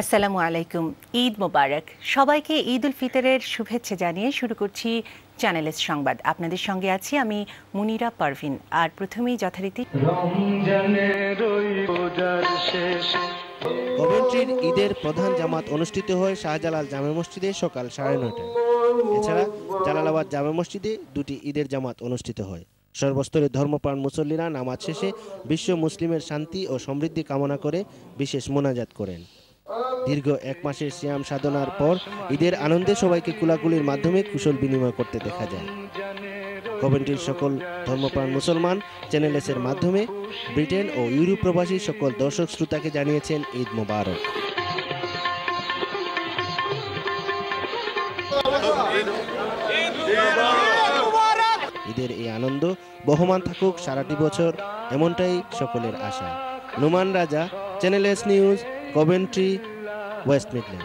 আসসালামু আলাইকুম। ঈদ মোবারক। সবাইকে ঈদ উল ফিতরের শুভেচ্ছা জানিয়ে শুরু করছি চ্যানেলের সংবাদ। আপনাদের সঙ্গে আছি আমি মুনিরা পারভিন। আর প্রথমেই যথারীতি কভেন্ট্রির ঈদের প্রধান জামাত অনুষ্ঠিত হয় শাহজালাল জামে মসজিদে সকাল 9:30টায়। এছাড়া জালালাবাদ জামে মসজিদে দুটি ঈদের জামাত অনুষ্ঠিত হয়। সর্বস্তরের ধর্মপ্রাণ মুসল্লিরা নামাজ শেষে বিশ্ব মুসলিমের শান্তি ও সমৃদ্ধি কামনা করে বিশেষ মোনাজাত করেন। দীর্ঘ এক মাসের সিয়াম সাধনার পর ঈদের আনন্দে সবাইকে কুলাকুলির মাধ্যমে কুশল বিনিময় করতে দেখা যায়। কভেন্ট্রির সকল ধর্মপ্রাণ মুসলমান চ্যানেল এস এর মাধ্যমে ব্রিটেন ও ইউরোপ প্রবাসী সকল দর্শক শ্রোতাকে জানিয়েছেন ঈদ মোবারক। ঈদের এই আনন্দ বহমান থাকুক সারাটি বছর, এমনটাই সকলের আশা। নোমান রাজা, channel S news, Coventry, West Midland.